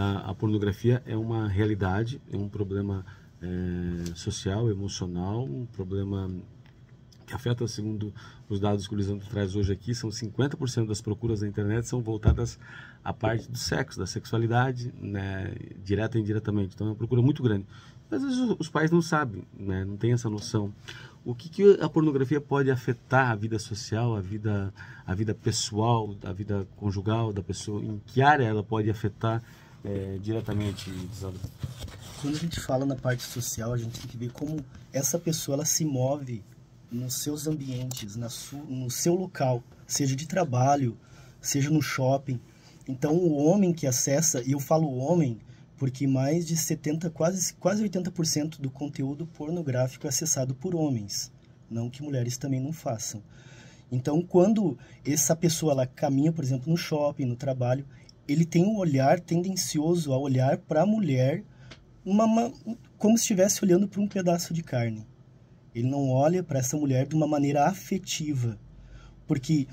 a pornografia é uma realidade, é um problema social, emocional, um problema que afeta, segundo os dados que o Lisandro traz hoje aqui, são 50% das procuras na internet são voltadas à parte do sexo, da sexualidade, né, direta e indiretamente. Então é uma procura muito grande. Às vezes os pais não sabem, né, não têm essa noção. O que a pornografia pode afetar a vida social, a vida pessoal, a vida conjugal da pessoa? Em que área ela pode afetar diretamente, Lisandro? Quando a gente fala na parte social, a gente tem que ver como essa pessoa ela se move nos seus ambientes, no seu local, seja de trabalho, seja no shopping. Então, o homem que acessa, e eu falo homem porque mais de 70%, quase 80% do conteúdo pornográfico é acessado por homens, não que mulheres também não façam. Então, quando essa pessoa ela caminha, por exemplo, no shopping, no trabalho, ele tem um olhar tendencioso a olhar para a mulher como se estivesse olhando para um pedaço de carne. Ele não olha para essa mulher de uma maneira afetiva. Porque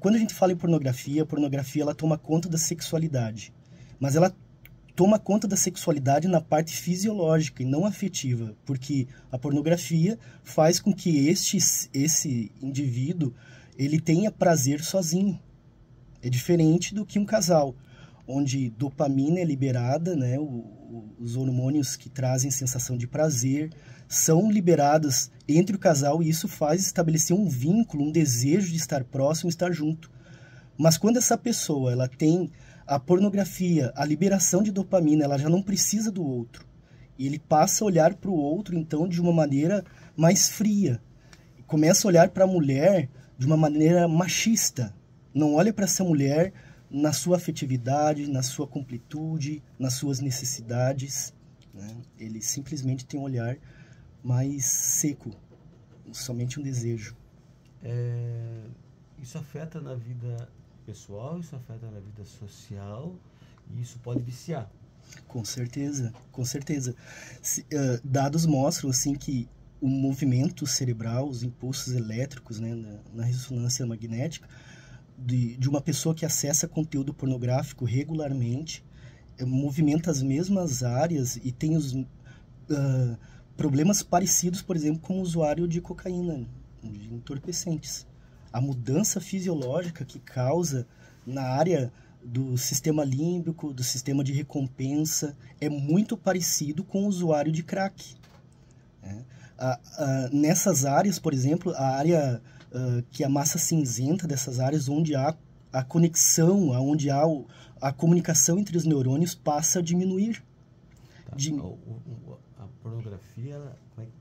quando a gente fala em pornografia, a pornografia ela toma conta da sexualidade. Mas ela toma conta da sexualidade na parte fisiológica e não afetiva. Porque a pornografia faz com que esse indivíduo ele tenha prazer sozinho. É diferente do que um casal, onde dopamina é liberada, né? Os hormônios que trazem sensação de prazer são liberados entre o casal e isso faz estabelecer um vínculo, um desejo de estar próximo, estar junto. Mas quando essa pessoa ela tem a pornografia, a liberação de dopamina, ela já não precisa do outro. E ele passa a olhar para o outro, então, de uma maneira mais fria. Começa a olhar para a mulher de uma maneira machista. Não olha para essa mulher na sua afetividade, na sua completude, nas suas necessidades, né? Ele simplesmente tem um olhar mais seco, somente um desejo. Isso afeta na vida pessoal, isso afeta na vida social e isso pode viciar. Com certeza, com certeza. Dados mostram assim que o movimento cerebral, os impulsos elétricos, né, na ressonância magnética, de uma pessoa que acessa conteúdo pornográfico regularmente, movimenta as mesmas áreas e tem os problemas parecidos, por exemplo, com o usuário de cocaína, de entorpecentes. A mudança fisiológica que causa na área do sistema límbico, do sistema de recompensa, é muito parecido com o usuário de crack. Nessas áreas, por exemplo, a área que é a massa cinzenta dessas áreas, onde há a conexão, onde há a comunicação entre os neurônios, passa a diminuir. A pornografia,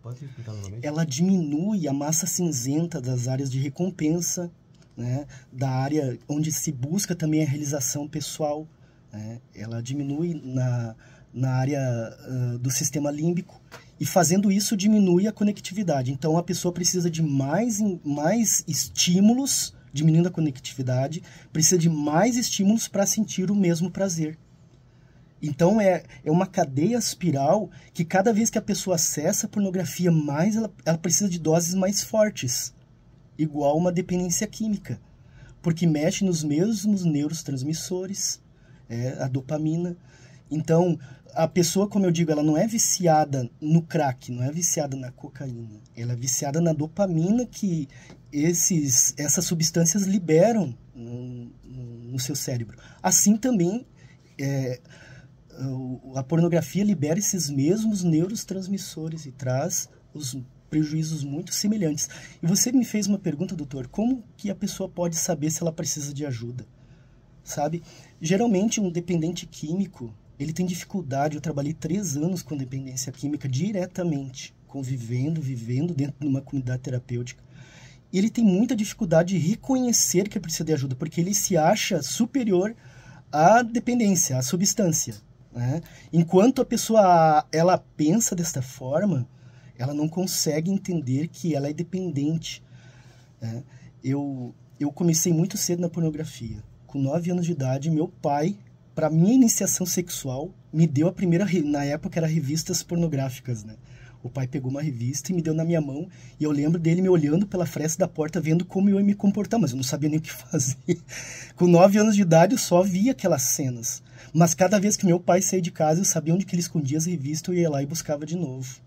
pode explicar novamente? Ela diminui a massa cinzenta das áreas de recompensa, né, da área onde se busca também a realização pessoal, né, ela diminui na área do sistema límbico, e fazendo isso diminui a conectividade. Então a pessoa precisa de mais estímulos, diminuindo a conectividade, precisa de mais estímulos para sentir o mesmo prazer. Então é uma cadeia espiral que cada vez que a pessoa acessa a pornografia mais, ela precisa de doses mais fortes, igual uma dependência química, porque mexe nos mesmos neurotransmissores, a dopamina. Então a pessoa, como eu digo, ela não é viciada no crack, não é viciada na cocaína, ela é viciada na dopamina que essas substâncias liberam no seu cérebro. Assim também a pornografia libera esses mesmos neurotransmissores e traz os prejuízos muito semelhantes. E você me fez uma pergunta, doutor, como que a pessoa pode saber se ela precisa de ajuda? Sabe? Geralmente um dependente químico, ele tem dificuldade. Eu trabalhei 3 anos com dependência química diretamente, vivendo dentro de uma comunidade terapêutica. E ele tem muita dificuldade de reconhecer que precisa de ajuda, porque ele se acha superior à dependência, à substância, né? Enquanto a pessoa ela pensa desta forma, ela não consegue entender que ela é dependente, né? Eu comecei muito cedo na pornografia. Com 9 anos de idade, meu pai, para minha iniciação sexual, me deu a primeira, na época era revistas pornográficas, né? O pai pegou uma revista e me deu na minha mão, e eu lembro dele me olhando pela fresta da porta, vendo como eu ia me comportar, mas eu não sabia nem o que fazer. Com 9 anos de idade, eu só via aquelas cenas. Mas cada vez que meu pai saía de casa, eu sabia onde que ele escondia as revistas, eu ia lá e buscava de novo.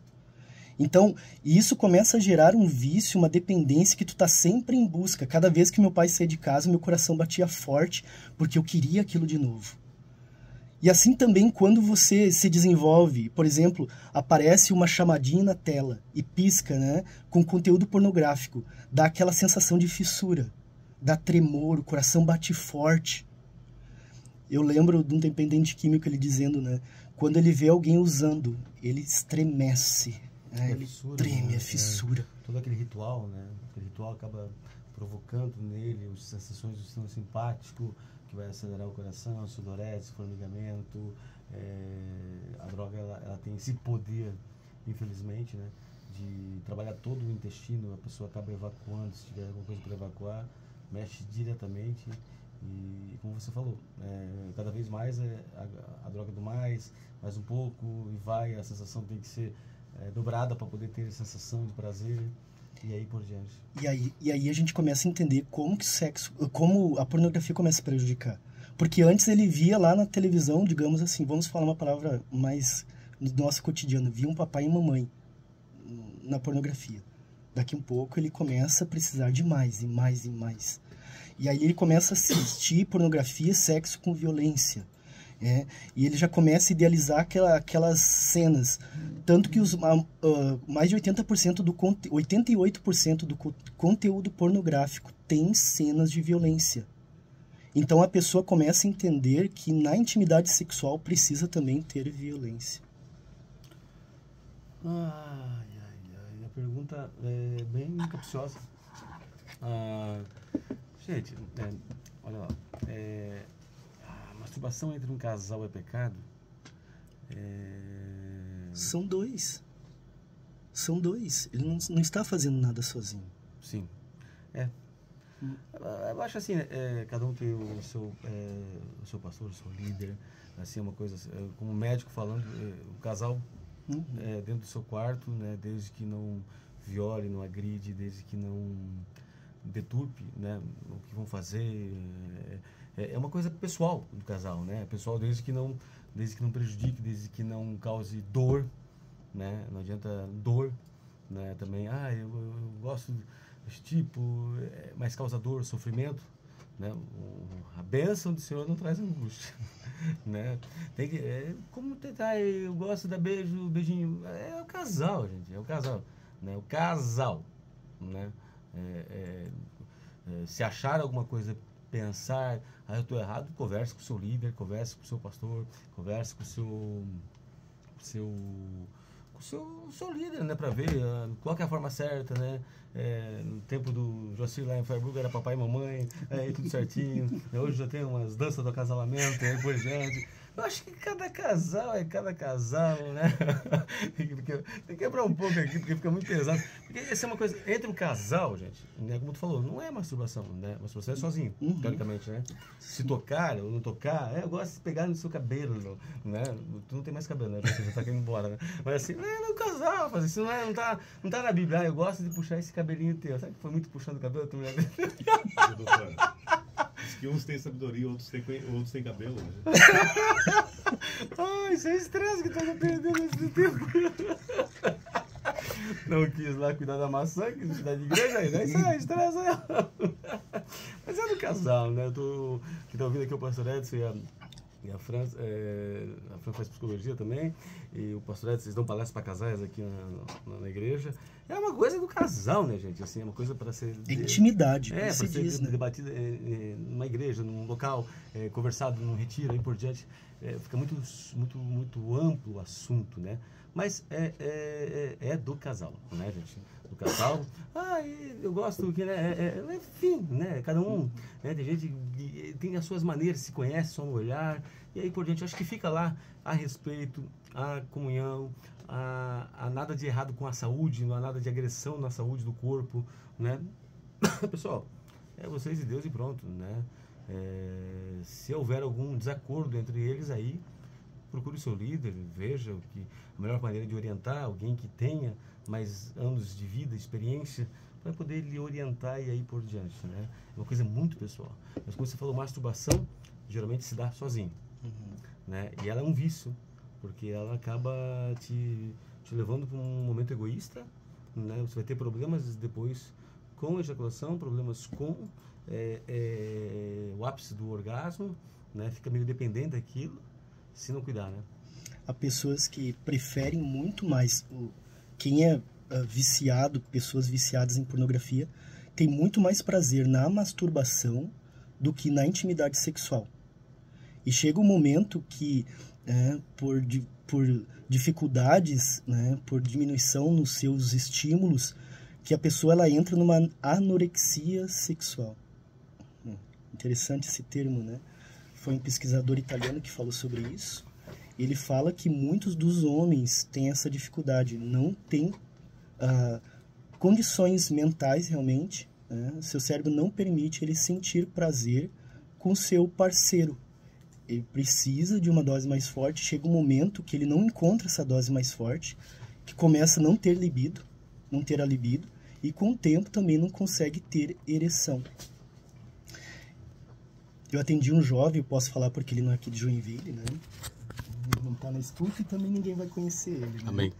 Então, isso começa a gerar um vício, uma dependência que tu tá sempre em busca. Cada vez que meu pai saía de casa, meu coração batia forte, porque eu queria aquilo de novo. E assim também quando você se desenvolve, por exemplo, aparece uma chamadinha na tela e pisca, né, com conteúdo pornográfico, dá aquela sensação de fissura, dá tremor, o coração bate forte. Eu lembro de um dependente químico ele dizendo, né, quando ele vê alguém usando, ele estremece, né, ele fissura, treme, né? é fissura. Todo aquele ritual, né? Aquele ritual acaba provocando nele as sensações do sistema simpático, que vai acelerar o coração, sudorese, formigamento. A droga ela tem esse poder, infelizmente, né, de trabalhar todo o intestino. A pessoa acaba evacuando, se tiver alguma coisa para evacuar, mexe diretamente. E como você falou, cada vez mais a droga do mais um pouco, e vai, a sensação tem que ser dobrada para poder ter a sensação de prazer. E aí por diante. E aí a gente começa a entender como que o sexo, como a pornografia começa a prejudicar. Porque antes ele via lá na televisão, digamos assim, vamos falar uma palavra mais no nosso cotidiano, via um papai e mamãe na pornografia. Daqui um pouco ele começa a precisar de mais e mais e mais. E aí ele começa a assistir pornografia, sexo com violência. E ele já começa a idealizar aquelas cenas. Tanto que mais de 88% do conteúdo pornográfico tem cenas de violência. Então a pessoa começa a entender que na intimidade sexual precisa também ter violência. A pergunta é bem capciosa. Gente, olha lá. Masturbação entre um casal é pecado? São dois. Ele não está fazendo nada sozinho. Sim. Eu acho assim, cada um tem o seu pastor, o seu líder. Assim, uma coisa, como médico falando, o casal dentro do seu quarto, né, desde que não viole, não agride, desde que não deturpe, né, o que vão fazer. É uma coisa pessoal do casal, né? Pessoal desde que não prejudique, desde que não cause dor, né? Não adianta dor, né? Também, eu gosto desse tipo, mas causa dor, sofrimento, né? A bênção do Senhor não traz angústia, né? Tem que, como tentar, eu gosto da beijinho, é o casal, gente, é o casal, né? O casal, né? Se achar alguma coisa, pensar, eu estou errado, converse com o seu líder, converse com o seu pastor, converse com o seu líder, né, para ver qual que é a forma certa, né? No tempo do Jocir lá em Freiburg era papai e mamãe, tudo certinho. Hoje já tem umas danças do acasalamento, aí por diante. Eu acho que cada casal é cada casal, né? Tem que quebrar um pouco aqui, porque fica muito pesado. Porque essa é uma coisa, entre o casal, gente, né, como tu falou, não é masturbação, né? Masturbação é sozinho, teoricamente, né? Se tocar ou não tocar, eu gosto de pegar no seu cabelo, né? Tu não tem mais cabelo, né? Você já tá querendo embora, né? Mas assim, no casal, fazer isso não tá na Bíblia. Eu gosto de puxar esse cabelinho teu. Sabe que foi muito puxando o cabelo? Tu mulher... Diz que uns têm sabedoria, outros têm cabelo, né? Isso é estresse que tá perdendo esse tempo. Não quis lá cuidar da maçã, quis cuidar de igreja, aí, né? Isso é estresse. Mas é do casal, né? Que tá ouvindo aqui o pastor Edson e a Fran. A Fran faz psicologia também. E o pastor Edson, vocês dão palestra para casais aqui na igreja. É uma coisa do casal, né, gente? Assim, é uma coisa para ser... intimidade, para ser diz, né? debatida numa igreja, num local, conversado num retiro, aí por diante. Fica muito, muito, muito amplo o assunto, né? Mas é do casal, né, gente? Do casal. Eu gosto que, né? Enfim, né? Cada um, né? Tem gente que tem as suas maneiras, se conhece só no olhar, e aí por diante. Acho que fica lá a respeito, a comunhão, a nada de errado com a saúde, não há nada de agressão na saúde do corpo, né? Pessoal, é vocês e Deus e pronto, né? Se houver algum desacordo entre eles aí, procure o seu líder, veja que a melhor maneira de orientar alguém que tenha mais anos de vida, experiência, para poder lhe orientar e aí por diante, né? É uma coisa muito pessoal. Mas como você falou, masturbação geralmente se dá sozinho, né? E ela é um vício, porque ela acaba te levando para um momento egoísta, né? Você vai ter problemas depois com a ejaculação, problemas com o ápice do orgasmo, né? Fica meio dependente daquilo, se não cuidar, né? Há pessoas que preferem muito mais, quem é viciado, pessoas viciadas em pornografia, tem muito mais prazer na masturbação do que na intimidade sexual. E chega um momento que, por dificuldades, né, por diminuição nos seus estímulos, que a pessoa ela entra numa anorexia sexual. Interessante esse termo, né? Foi um pesquisador italiano que falou sobre isso. Ele fala que muitos dos homens têm essa dificuldade, não têm condições mentais realmente, né? Seu cérebro não permite ele sentir prazer com seu parceiro. Ele precisa de uma dose mais forte, chega um momento que ele não encontra essa dose mais forte, que começa a não ter libido, não ter a libido, e com o tempo também não consegue ter ereção. Eu atendi um jovem, eu posso falar porque ele não é aqui de Joinville, né? Não está na estufa e também ninguém vai conhecer ele, né? Amém.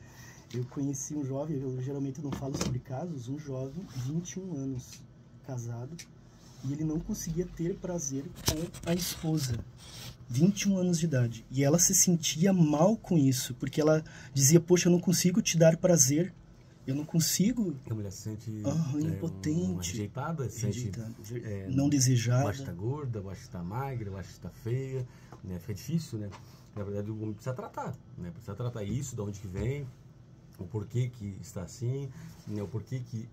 Eu conheci um jovem, eu geralmente não falo sobre casos, um jovem, 21 anos, casado, e ele não conseguia ter prazer com a esposa. 21 anos de idade. E ela se sentia mal com isso, porque ela dizia, poxa, eu não consigo te dar prazer, eu não consigo... A mulher se sente impotente, rejeitada, se sente não desejada. Eu acho que está gorda, eu acho que está magra, eu acho que está feia, né? Fica difícil, né? Na verdade, o homem precisa tratar, né? Precisa tratar isso, de onde que vem, o porquê que está assim, né? O porquê que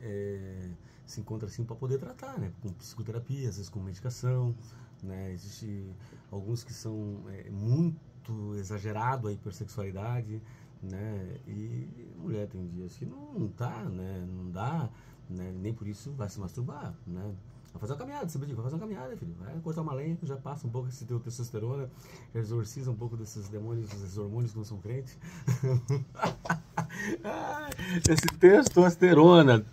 se encontra assim para poder tratar, né? Com psicoterapia, às vezes com medicação, né? Existem alguns que são muito exagerado a hipersexualidade, né? E mulher tem dias que não tá, né? Não dá, né? Nem por isso vai se masturbar, né? Vai fazer uma caminhada, você vai fazer uma caminhada, filho. Vai cortar uma lenha, já passa um pouco esse teu testosterona, já exorciza um pouco desses demônios, desses hormônios que não são crentes. Esse testosterona.